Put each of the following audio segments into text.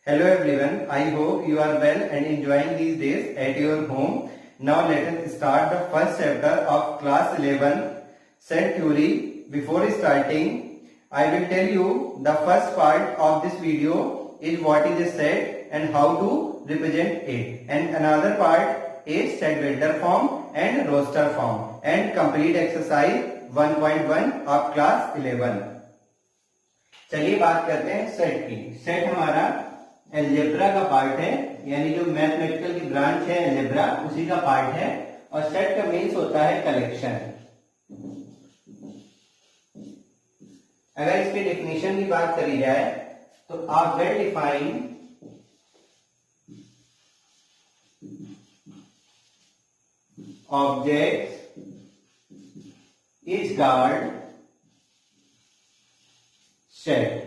Hello everyone, I hope you are well and enjoying these days at your home. Now let us start the first chapter of class 11 set theory. Before starting, I will tell you the first part of this video is what is a set and how to represent it, and another part is set vector form and roster form and complete exercise 1.1 of class 11. चलिए बात करते हैं set की। Set हमारा algebra का part है, यानी जो मैथमेटिकल की ब्रांच है एल्जेब्रा उसी का पार्ट है, और सेट का मीन्स होता है कलेक्शन। अगर इसके डेफिनेशन की बात करी जाए तो आप well define object is called set.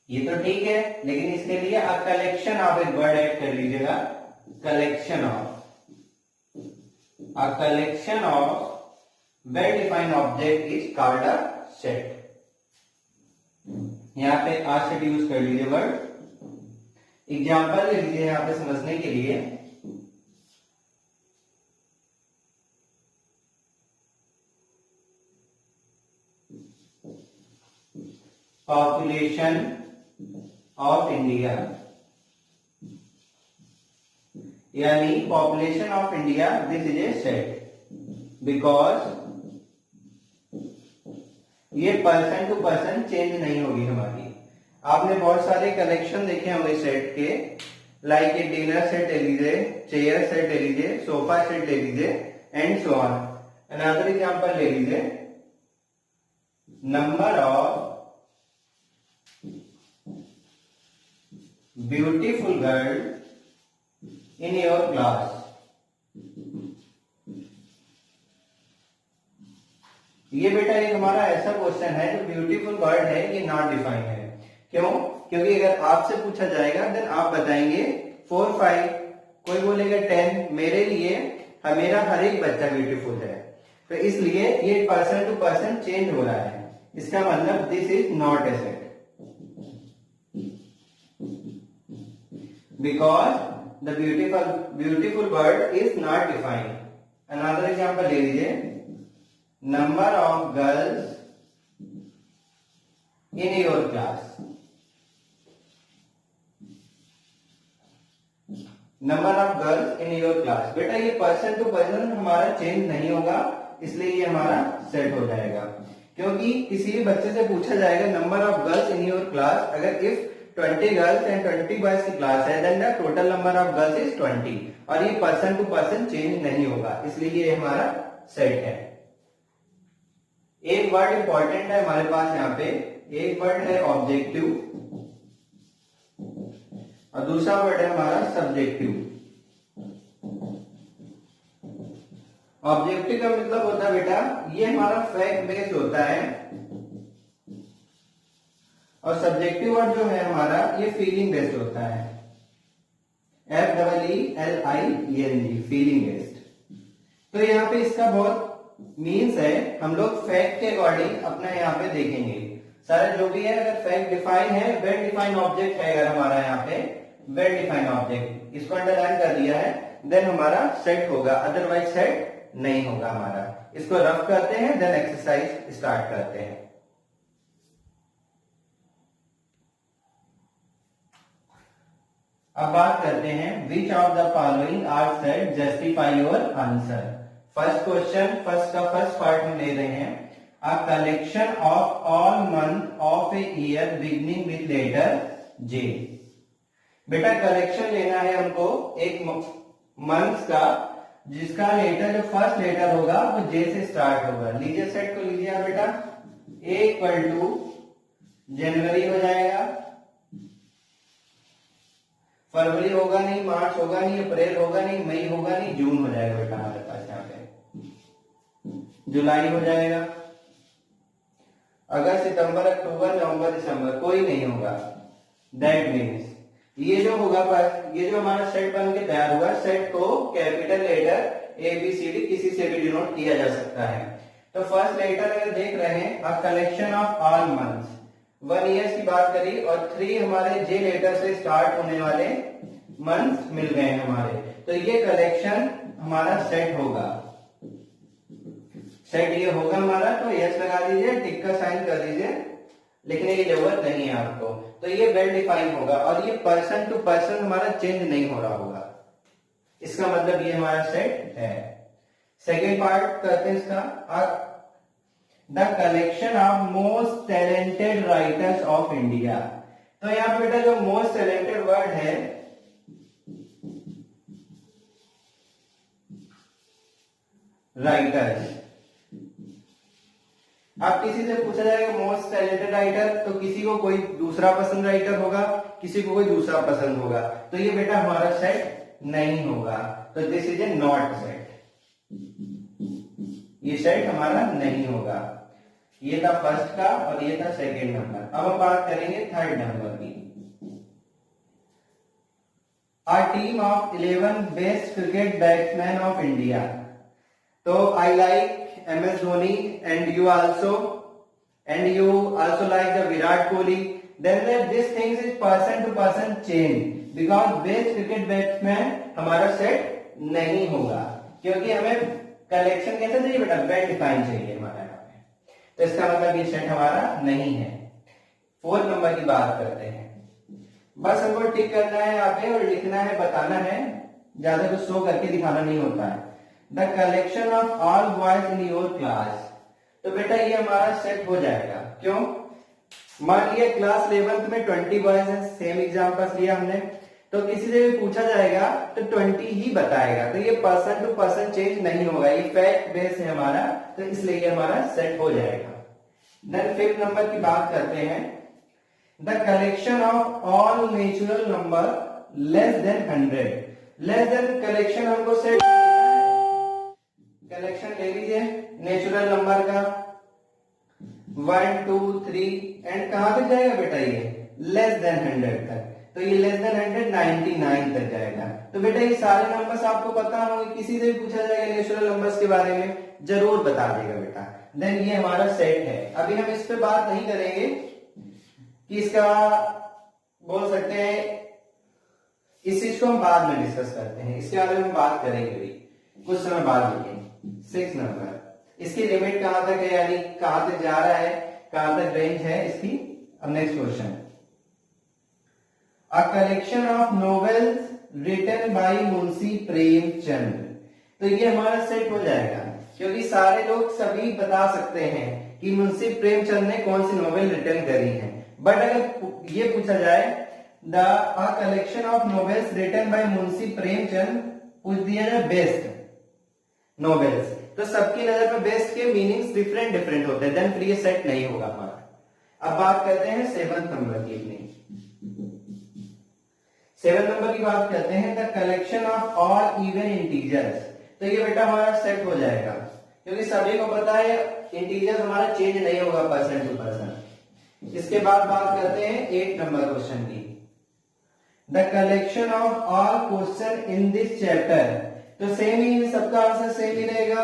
ये तो ठीक है, लेकिन इसके लिए आप कलेक्शन ऑफ एक वर्ड ऐड कर लीजिएगा, collection of well defined object is called a set. यहां पे आ सेट यूज कर लीजिए वर्ड। एग्जांपल ले लीजिए यहां पे समझने के लिए। पॉपुलेशन ऑफ इंडिया, यानी population of India this is a set, because ये पर्सन टू पर्सन चेंज नहीं होगी हमारी। आपने बहुत सारे कलेक्शन देखे होंगे सेट के, लाइक ए डिनर सेट ले लीजिए, चेयर सेट ले लीजिए, सोफा सेट ले लीजिए and so on. Another example ले लीजिए, number of beautiful girl in your class. ये बेटा एक हमारा ऐसा क्वेश्चन है जो ब्यूटीफुल वर्ड है, ये नॉट डिफाइंड है। क्यों? क्योंकि अगर आपसे पूछा जाएगा देन आप बताएंगे 4, 5, कोई बोलेगा 10। मेरे लिए मेरा हर एक बच्चा ब्यूटीफुल है, तो इसलिए ये पर्सन टू पर्सन चेंज हो रहा है। इसका मतलब this is not a set, because the beautiful word is not defined. Another example ले लीजिए, number of girls in your class। Number of girls in your class, बेटा ये पर्सन टू पर्सन हमारा चेंज नहीं होगा, इसलिए ये हमारा सेट हो जाएगा। क्योंकि किसी भी बच्चे से पूछा जाएगा number of girls in your class, अगर इफ 20 गर्ल्स एंड 20 बॉयज की क्लास है then the total number of girls is 20, और ये पर्सन टू पर्सन चेंज नहीं होगा, इसलिए ये हमारा सेट है। एक वर्ड इंपॉर्टेंट है हमारे पास यहाँ पे, एक वर्ड है ऑब्जेक्टिव और दूसरा वर्ड है हमारा सब्जेक्टिव। ऑब्जेक्टिव का मतलब होता है बेटा ये हमारा फैक्ट बेस्ड होता है, और सब्जेक्टिव वर्ड जो है हमारा ये फीलिंग बेस्ड होता है, FEELING, फीलिंग बेस्ड। तो यहाँ पे इसका बहुत मीन्स है, हम लोग फैक्ट के अकॉर्डिंग अपना यहाँ पे देखेंगे सारा जो भी है। अगर फैक्ट डिफाइन है, वेल डिफाइंड ऑब्जेक्ट है अगर हमारा यहाँ पे वेल डिफाइंड ऑब्जेक्ट, इसको अंडरलाइन कर दिया है, देन हमारा सेट होगा, अदरवाइज सेट नहीं होगा हमारा। इसको रफ करते हैं देन एक्सरसाइज स्टार्ट करते हैं। अब बात करते हैं which of the following are set, justify your answer. First question, first का फर्स्ट पार्ट में ले रहे हैं, a collection of all month of a year beginning with letter J. बेटा कलेक्शन लेना है हमको एक मंथ का जिसका लेटर, जो फर्स्ट लेटर होगा वो जे से स्टार्ट होगा। लीजिए सेट को लीजिए बेटा, ए इक्वल टू जनवरी हो जाएगा, फरवरी होगा नहीं, मार्च होगा नहीं, अप्रैल होगा नहीं, मई होगा नहीं, जून हो जाएगा बेटा हमारे पास यहाँ पे, जुलाई हो जाएगा, अगस्त, सितंबर, अक्टूबर, नवंबर, दिसंबर कोई नहीं होगा। दैट मीन्स ये जो होगा ये जो हमारा सेट बन के तैयार हुआ, सेट को कैपिटल लेटर ABCD किसी से भी डिनोट किया जा सकता है। तो फर्स्ट लेटर अगर देख रहे हैं, a collection of all months, 1 years की बात करी और 3 हमारे जे लेटर से स्टार्ट होने वाले मंथ्स मिल गए हमारे, तो ये कलेक्शन हमारा सेट होगा। सेट ये होगा हमारा, तो यस लगा दीजिए, टिक का साइन कर दीजिए, लिखने की जरूरत नहीं है आपको। तो ये वेल डिफाइन होगा और ये पर्सन टू पर्सन हमारा चेंज नहीं हो रहा होगा, इसका मतलब ये हमारा सेट है। सेकेंड पार्ट करते हैं इसका, the collection of most talented writers of India. तो यहाँ पे बेटा जो मोस्ट टैलेंटेड वर्ड है, राइटर्स, आप किसी से पूछा जाएगा मोस्ट टैलेंटेड राइटर, तो किसी को कोई दूसरा पसंद राइटर होगा, किसी को कोई दूसरा पसंद होगा, तो ये बेटा हमारा सेट नहीं होगा, तो this is a not set, ये सेट हमारा नहीं होगा। ये था फर्स्ट का और ये था सेकेंड नंबर। अब हम बात करेंगे थर्ड नंबर की। A team of 11 best cricket batsmen of India. So I like MS Dhoni and you also like the Virat Kohli. Then this things is person to person change because best cricket batsman हमारा set नहीं होगा, क्योंकि हमें collection कैसे चाहिए बेटा, well define चाहिए हमारा यहाँ पे, तो इसका मतलब ये सेट हमारा नहीं है। फोर्थ नंबर की बात करते हैं। बस हमको टिक करना है यहाँ पे और लिखना है, बताना है, ज्यादा कुछ शो करके दिखाना नहीं होता है। The collection of all boys in your class. तो बेटा ये हमारा सेट हो जाएगा, क्यों? मान लिया क्लास 11th में 20 बॉयज है, सेम एग्जाम्पल लिया हमने, तो किसी से भी पूछा जाएगा तो 20 ही बताएगा, तो ये पर्सन टू पर्सन चेंज नहीं होगा, ये फैक्ट बेस है हमारा, तो इसलिए ये हमारा सेट हो जाएगा। देन फिफ्थ नंबर की बात करते हैं। The collection of all natural number less then 100। Less than collection हमको सेट, कलेक्शन ले लीजिए नेचुरल नंबर का 1 2 3 एंड कहां तक जाएगा बेटा, ये लेस देन 100 तक, तो ये लेस देन 100 99 तक जाएगा। तो बेटा ये सारे नंबर्स आपको पता होंगे, किसी से भी पूछा जाएगा नेचुरल नंबर्स के बारे में जरूर बता देगा बेटा। देन ये हमारा सेट है। अभी हम इस पे बात नहीं करेंगे कि इसका बोल सकते हैं, इस चीज को हम बाद में डिस्कस करते हैं, इसके बारे में बात करेंगे भी कुछ समय बाद में। 6 नंबर, इसकी लिमिट कहां तक है, यानी कहां तक जा रहा है, कहां तक रेंज है इसकी। अब next question, a collection of novels written by Munshi Premchand. तो ये हमारा सेट हो जाएगा, क्योंकि सारे लोग सभी बता सकते हैं कि मुंशी प्रेमचंद ने कौन सी नॉवेल रिटन करी है। बट अगर ये पूछा जाए the a collection of novels written by Munshi Premchand, पूछ दिया जाए बेस्ट नॉवेल्स, तो सबकी नजर में बेस्ट के मीनिंग्स डिफरेंट डिफरेंट होते हैं, देन फिर ये सेट नहीं होगा हमारा। अब बात करते हैं 7th नंबर की। अपनी 7th नंबर की बात करते हैं, the collection of all even integers. तो ये बेटा हमारा सेट हो जाएगा, क्योंकि सभी को पता है इंटीजर्स हमारा चेंज नहीं होगा पर्सन टू पर्सन। इसके बाद बात करते हैं 8 नंबर क्वेश्चन की, the collection of all question in this chapter. तो सेम ही, सबका आंसर सेम ही रहेगा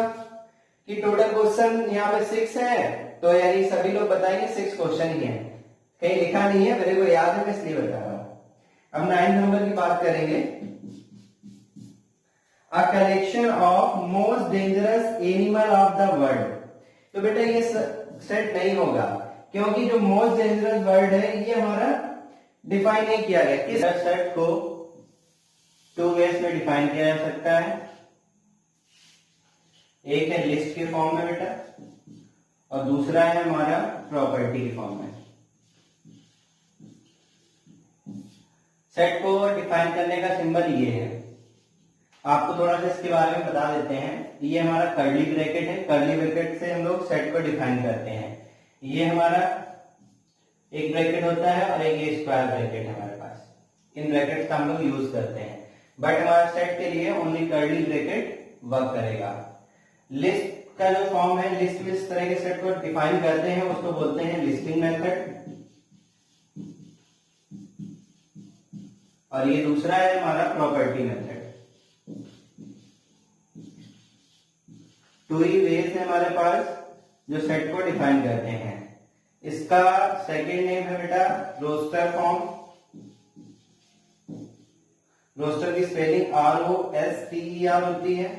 कि टोटल क्वेश्चन यहाँ पे 6 है, तो यानी सभी लोग बताएंगे 6 क्वेश्चन ही है, कहीं लिखा नहीं है, मेरे को याद है मैं इसलिए बता रहा हूं। अब 9 नंबर की बात करेंगे, अ collection of most dangerous animal of the world. तो बेटा ये सेट नहीं होगा, क्योंकि जो मोस्ट डेंजरस वर्ड है ये हमारा डिफाइन नहीं किया गया। किस सेट को 2 वेज में डिफाइन किया जा सकता है, एक है लिस्ट के फॉर्म में बेटा, और दूसरा है हमारा प्रॉपर्टी के फॉर्म में। सेट को डिफाइन करने का सिंबल ये है, आपको थोड़ा सा इसके बारे में बता देते हैं। ये हमारा कर्ली ब्रैकेट है, कर्ली ब्रैकेट से हम लोग सेट को डिफाइन करते हैं। ये हमारा एक ब्रैकेट होता है और एक ये स्क्वायर ब्रैकेट है हमारे पास, इन ब्रैकेट का हम लोग यूज करते हैं, बट हमारे सेट के लिए ओनली कर्ली ब्रैकेट वर्क करेगा। लिस्ट का जो फॉर्म है, लिस्ट में इस तरह के सेट को डिफाइन करते हैं, उसको बोलते हैं लिस्टिंग मेथड, और ये दूसरा है हमारा प्रॉपर्टी मेथड। 2 ही वेज है हमारे पास जो सेट को डिफाइन करते हैं। इसका सेकंड नेम है बेटा रोस्टर फॉर्म। रोस्टर की स्पेलिंग ROSTER होती है।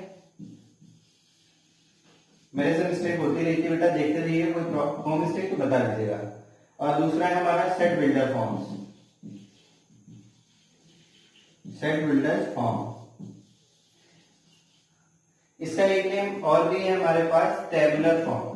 मेरे से मिस्टेक होती रहती है बेटा, देखते रहिए, कोई हो मिस्टेक तो बता दीजिएगा। और दूसरा है हमारा set builder forms. Set builder form, इसका एक नेम और भी है हमारे पास, टेबुलर फॉर्म।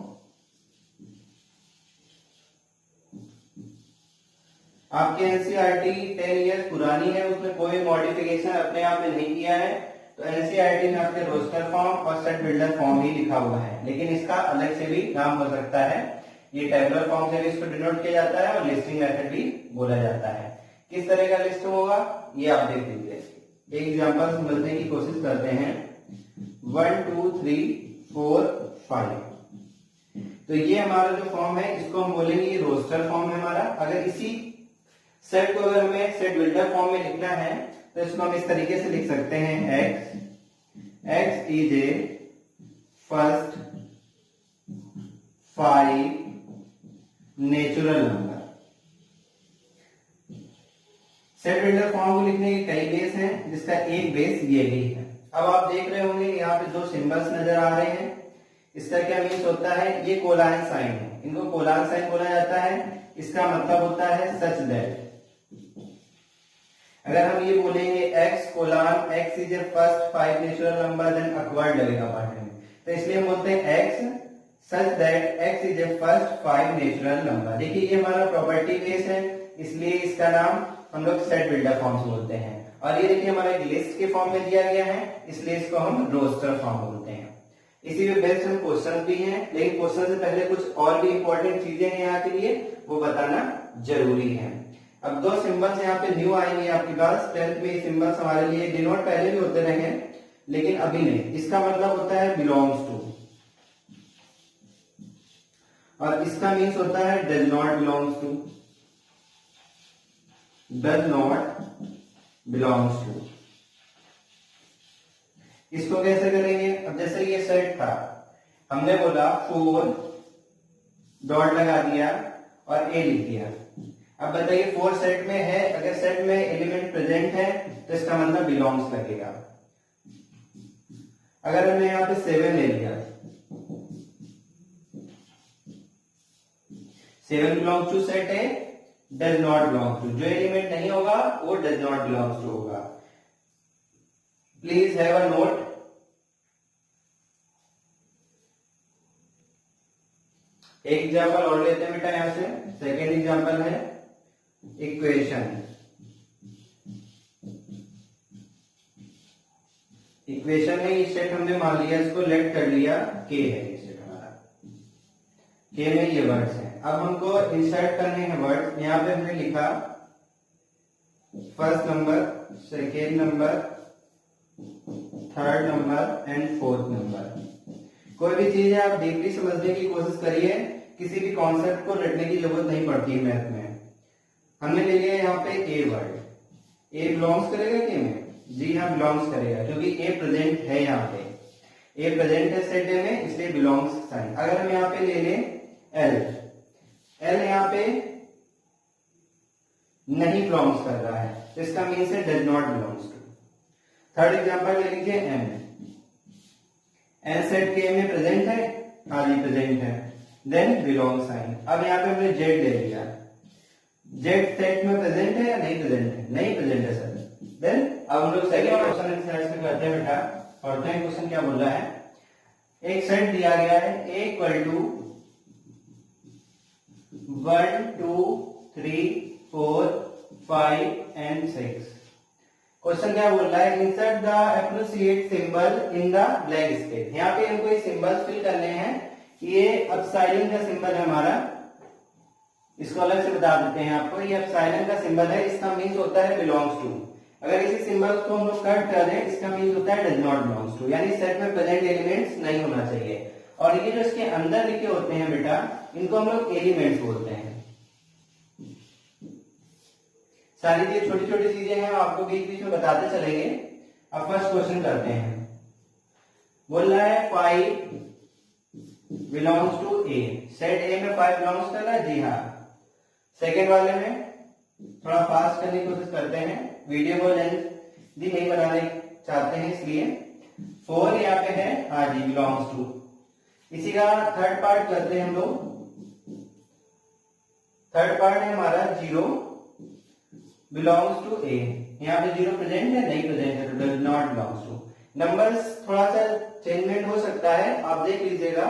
आपके एनसीईआरटी 10 इयर्स पुरानी है, उसमें कोई मॉडिफिकेशन अपने आप में नहीं किया है, तो एनसीईआरटी में आपके रोस्टर फॉर्म और सेट बिल्डर फॉर्म ही लिखा हुआ है, लेकिन इसका अलग से भी नाम हो सकता है। ये टेबुलर फॉर्म से भी इसको डिनोट किया जाता है और लिस्टिंग मेथड भी बोला जाता है। किस तरह का लिस्ट होगा ये आप देख लीजिए। एक एग्जांपल समझने की कोशिश करते हैं। 1 2 3 4 5, तो ये हमारा जो फॉर्म है इसको हम बोलेंगे ये रोस्टर फॉर्म है हमारा। अगर इसी सेट को अगर हमें सेट बिल्डर फॉर्म में लिखना है तो इसको हम इस तरीके से लिख सकते हैं, x is a first 5 natural number. Set builder form को लिखने के कई बेस हैं, जिसका एक बेस ये भी है। अब आप देख रहे होंगे यहाँ पे दो सिंबल्स नजर आ रहे हैं। इसका क्या मीन्स होता है, ये कोलन साइन है, इनको कोलन साइन बोला जाता है। इसका मतलब होता है सच दैट। अगर हम ये बोलेंगे x colon x is a first 5 natural number, then awkward लगेगा पढ़ने में, तो इसलिए हम बोलते हैं x such that x is a first 5 natural number. देखिए ये हमारा प्रॉपर्टी बेस है, इसलिए इसका नाम हम लोग सेट बिल्डर फॉर्म से बोलते हैं। और ये देखिए हमारा एक लिस्ट के फॉर्म में दिया गया है, इसलिए इसको हम रोस्टर फॉर्म बोलते हैं। इसी में बेस्ड हम क्वेश्चन भी हैं, लेकिन क्वेश्चन से पहले कुछ और भी इंपॉर्टेंट चीजें हैं यहाँ के लिए, वो बताना जरूरी है। अब दो सिंबल्स यहाँ पे न्यू आएंगे आपके पास। 10th में सिंबल्स हमारे लिए डिनोट पहले भी होते रहे, लेकिन अभी नहीं। इसका मतलब होता है बिलोंग्स टू, और इसका मीन्स होता है does not belongs to. Does not belongs to, इसको कैसे करेंगे। अब जैसे ये सेट था, हमने बोला 4 डॉट लगा दिया और ए लिख दिया। अब बताइए 4 सेट में है, अगर सेट में एलिमेंट प्रेजेंट है तो इसका मतलब बिलोंग्स लगेगा। अगर हमने यहाँ पे 7 ले लिया, 7 बिलोंग्स टू सेट है, डज नॉट बिलोंग टू, जो एलिमेंट नहीं होगा वो डज नॉट बिलोंग्स टू होगा। Please have a note. एक एग्जांपल और लेते हैं बेटा यहां से। सेकेंड एग्जांपल है इक्वेशन। इक्वेशन है, ये सेट हमने मान लिया, इसको लेट कर लिया के है ये सेट हमारा। के में ये वर्ड्स हैं। अब हमको इंसर्ट करने हैं वर्ड्स। यहां पे हमने लिखा first number, second number, third number and fourth number. कोई भी चीज है आप डीपली समझने की कोशिश करिए, किसी भी कॉन्सेप्ट को रटने की जरूरत नहीं पड़ती है मैथ में। हमने ले लिया यहाँ पे ए वर्ड, ए बिलोंग्स करेगा के में, जी हाँ बिलोंग्स करेगा, क्योंकि ए प्रेजेंट है यहाँ पे, ए प्रेजेंट है सेट ए में, इसलिए बिलोंग्स साइन। अगर हम यहाँ पे ले लें एल, एल यहाँ पे नहीं बिलोंग्स कर रहा है, तो इसका मीन्स है does not belongs to. Third example ले लीजिए एन, एन सेट के में प्रेजेंट है, हाँ जी प्रेजेंट है, देन बिलोंग साइन। अब यहाँ पे हमने जेड ले लिया, जेड सेट में प्रेजेंट है या नहीं प्रेजेंट है, नहीं प्रेजेंट है सर, देन अब हम लोग सेकंड क्वेश्चन एक्सरसाइज में करते हैं बेटा। पढ़ते हैं क्वेश्चन क्या बोल रहा है। एक सेट दिया गया है ए इक्वल टू 1 2 3 4 5 एंड 6। क्वेश्चन क्या बोल रहा है, insert the appropriate symbol in the blank space. यहाँ पे हमको ये सिंबल्स फिल करने हैं। ये एप्सिलॉन का सिंबल है हमारा, इसको अलग से बता देते हैं आपको। ये एप्सिलॉन का सिंबल है, इसका मीन्स होता है बिलोंग्स टू। अगर इसी सिंबल को हम लोग कट कर दें, इसका मीन्स होता है डज नॉट बिलोंग्स टू, यानी सेट में प्रेजेंट एलिमेंट्स नहीं होना चाहिए। और ये जो इसके अंदर लिखे होते हैं बेटा, इनको हम लोग एलिमेंट्स बोलते हैं। सारी चीज छोटी छोटी चीजें हैं, आपको बीच बीच में बताते चलेंगे। अब फर्स्ट क्वेश्चन करते हैं। बोल रहा है 5 belongs to A. Set A में 5 बिलोंग्स कर रहा है, जी हाँ। सेकेंड वाले में थोड़ा फास्ट करने की कोशिश करते हैं, वीडियो को लेंथी नहीं बनाने चाहते हैं इसलिए। 4 यहाँ पे है, हाँ जी, बिलोंग्स टू। इसी का थर्ड पार्ट करते हैं हम लोग। थर्ड पार्ट है हमारा 0 बिलोंग्स टू ए। यहाँ पे 0 प्रेजेंट है, नहीं प्रेजेंट है, तो does not belongs to. Numbers थोड़ा सा चेंजमेंट हो सकता है, आप देख लीजिएगा,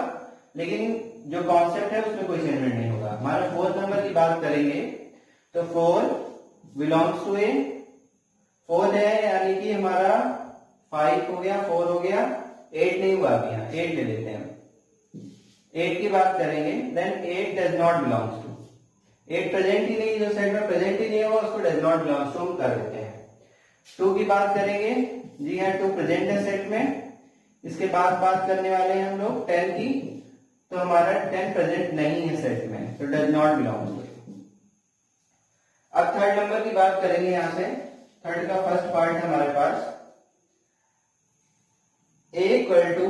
लेकिन जो कॉन्सेप्ट है उसमें कोई चेंजमेंट नहीं होगा। हमारा 4th नंबर की बात करेंगे तो 4 बिलोंग्स टू ए। 4 है यानी कि हमारा 5 हो गया, 4 हो गया, 8 नहीं हुआ अभी, यहाँ 8 ले लेते हैं। 8 की बात करेंगे, then 8 does not belongs to. 8 present ही नहीं, जो सेट में प्रेजेंट ही नहीं होगा उसको डज नॉट बिलोंग्स टू हम कर देते हैं। 2 की बात करेंगे, जी हाँ 2 प्रेजेंट है सेट में। इसके बाद बात करने वाले हैं हम लोग 10 की, तो हमारा 10 प्रेजेंट नहीं है सेट में, तो डज नॉट बिलोंग्स टू। अब थर्ड नंबर की बात करेंगे, यहां से थर्ड का फर्स्ट पार्ट है हमारे पास, a equal to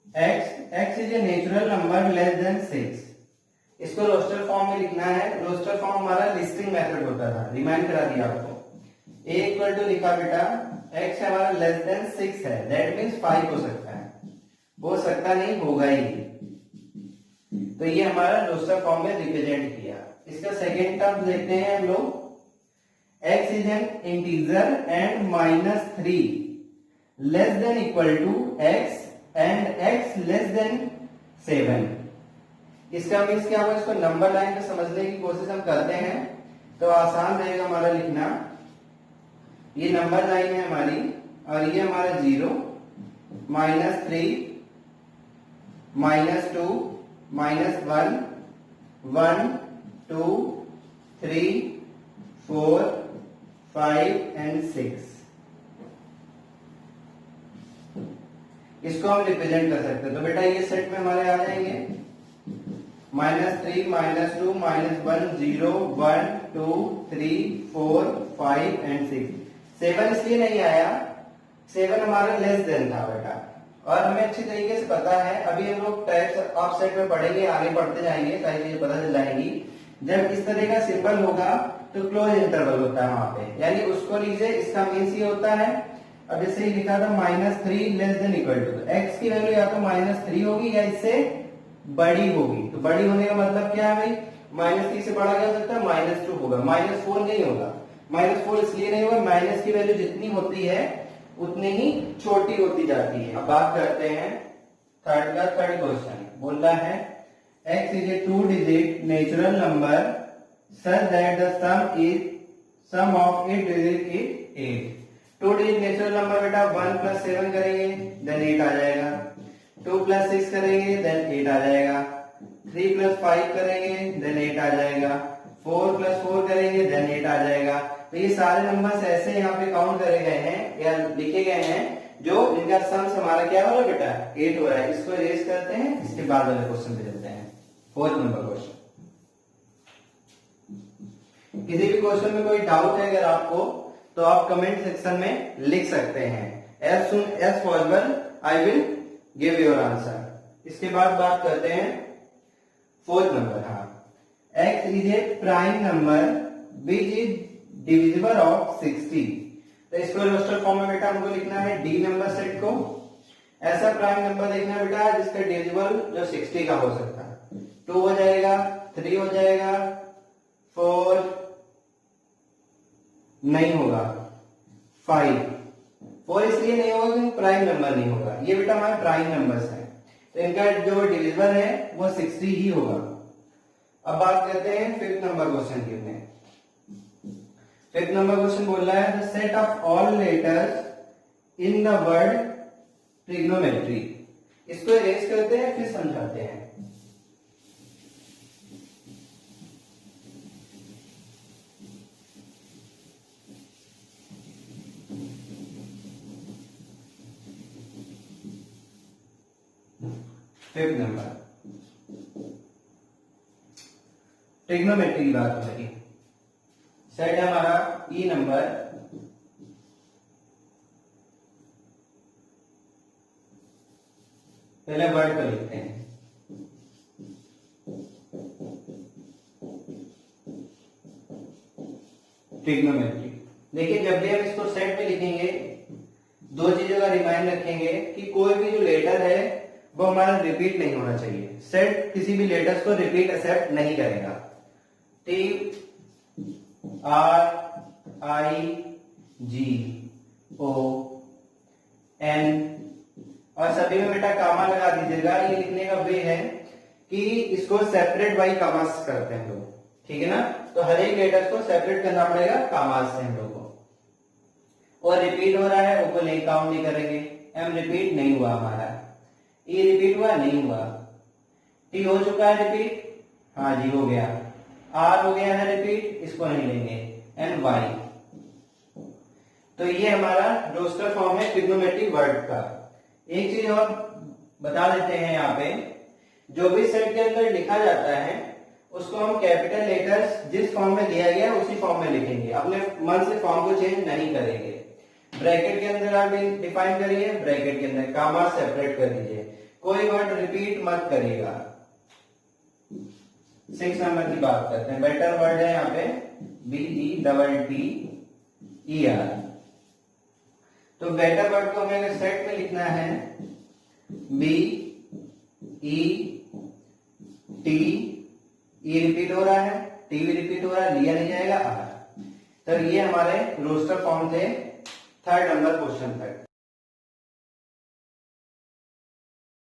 x is a natural number less than 6। इसको रोस्टर फॉर्म में लिखना है। रोस्टर फॉर्म हमारा लिस्टिंग मेथड होता था, रिमाइंड करा दिया आपको। a इक्वल टू लिखा बेटा, x हमारा लेस देन 6 है, दैट मीन्स 5 हो सकता है, हो सकता नहीं, होगा ही। तो ये हमारा रोस्टर फॉर्म में रिप्रेजेंट किया। इसका सेकेंड टर्म देखते हैं हम लोग, x is an integer and -3 less than equal to x and x less than 7। इसका मीन्स क्या होगा, इसको नंबर लाइन पे समझने की कोशिश हम करते हैं तो आसान रहेगा हमारा लिखना। ये नंबर लाइन है हमारी, और ये हमारा 0, -3, -2, -1, 1, 2, 3, 4, 5 एंड 6। इसको हम रिप्रेजेंट कर सकते हैं। तो बेटा ये सेट में हमारे आ जाएंगे -3, -2, -1, 0, 1, 2, 3, 4, 5 एंड 6। 7 इसलिए नहीं आया, 7 हमारा लेस देन था बेटा, और हमें अच्छी तरीके से पता है। अभी हम लोग टाइप्स ऑफ सेट में पढ़ेंगे, आगे पढ़ते जाएंगे, सारी चीजें पता चल जाएंगी। जब इस तरह का सिंबल होगा तो क्लोज इंटरवल होता है वहां पे, यानी उसको लीजिए, इसका मीन्स ये होता है। अब जैसे ही लिखा था -3 लेस देन इक्वल टू, तो x की वैल्यू या तो -3 होगी या इससे बड़ी होगी। तो बड़ी होने का मतलब क्या है भाई, -3 से बड़ा क्या हो सकता है, -2 होगा, -4 नहीं होगा। -4 इसलिए नहीं होगा, माइनस की वैल्यू जितनी होती है उतनी ही छोटी होती जाती है। अब बात करते हैं थर्ड का। थर्ड क्वेश्चन बोल रहा है x is a 2 digit natural number such that the sum of it digit is 8। 2 digit natural number बेटा, 1 + 7 करेंगे देन 8 आ जाएगा, 2 + 6 करेंगे देन 8 आ जाएगा, 3 + 5 करेंगे देन 8 आ जाएगा, 4 + 4 करेंगे देन 8 आ जाएगा। तो ये सारे नंबर्स ऐसे यहाँ पे काउंट करे गए हैं या लिखे गए हैं जो इनका सम्स हमारा क्या हो रहा है बेटा, 8 हो रहा है। इसको इरेज करते हैं, इसके बाद वाले क्वेश्चन पे चलते हैं। 4th number question. किसी भी क्वेश्चन में कोई डाउट है अगर आपको, तो आप कमेंट सेक्शन में लिख सकते हैं। As soon as possible I will give your answer. इसके बाद बात करते हैं 4th नंबर। हाँ, x is a prime number which is divisible of 60। तो इसको रोस्टर फॉर्म में बेटा हमको लिखना है d नंबर सेट को। ऐसा प्राइम नंबर देखना है बेटा जिसका डिविजिबल जो 60 का हो सकता है। 2 हो जाएगा, 3 हो जाएगा, 4 नहीं होगा, 4 इसलिए नहीं होगा क्योंकि प्राइम नंबर नहीं होगा। ये बेटा हमारे प्राइम नंबर्स हैं, तो इनका जो डिविजिबल है वो 60 ही होगा। अब बात करते हैं 5th नंबर क्वेश्चन की। 5th नंबर क्वेश्चन बोल रहा है the set of all letters in the word trigonometry. इसको इरेज करते हैं फिर समझाते हैं। फिफ्थ नंबर ट्रिग्नोमेट्री की बात हो रही है। सेट है हमारा ई नंबर, पहले वर्ड को लिखते हैं ट्रिग्नोमेट्री। देखिए जब भी हम इसको सेट में लिखेंगे दो चीजों का रिमाइंड रखेंगे कि कोई भी जो लेटर है वो हमारा रिपीट नहीं होना चाहिए। सेट किसी भी लेटर्स को रिपीट एक्सेप्ट नहीं करेगा। T R I G O N और सभी में बेटा कामा लगा दीजिएगा। ये लिखने का वे है कि इसको सेपरेट बाई कामास करते हैं लोग, ठीक है ना। तो हर एक लेटर्स को सेपरेट करना पड़ेगा कामास से हम लोग को। और रिपीट हो रहा है उसको नहीं काउंट नहीं करेंगे। एम रिपीट नहीं हुआ हमारा, ई रिपीट हुआ नहीं हुआ, टी हो चुका है रिपीट, हाँ जी हो गया, आर हो गया है रिपीट, इसको नहीं लेंगे, एंड वाई। तो ये हमारा रोस्टर फॉर्म है ट्रिग्नोमेट्री वर्ड का। एक चीज और बता देते हैं यहाँ पे, जो भी सेट के अंदर लिखा जाता है उसको हम कैपिटल लेटर्स जिस फॉर्म में दिया गया उसी फॉर्म में लिखेंगे, अपने मन से फॉर्म को चेंज नहीं करेंगे। ब्रैकेट के अंदर आप डिफाइन करिए, ब्रैकेट के अंदर कामा सेपरेट कर दीजिए, कोई वर्ड रिपीट मत करिएगा। 6 नंबर की बात करते हैं। बेटर वर्ड है यहाँ पे BETTER। तो बेटर वर्ड को हमें अगर सेट में लिखना है BET, ई रिपीट हो रहा है, टी भी रिपीट हो रहा है, लिया नहीं जाएगा आर। तो ये हमारे रोस्टर फॉर्म थे 3rd नंबर क्वेश्चन तक।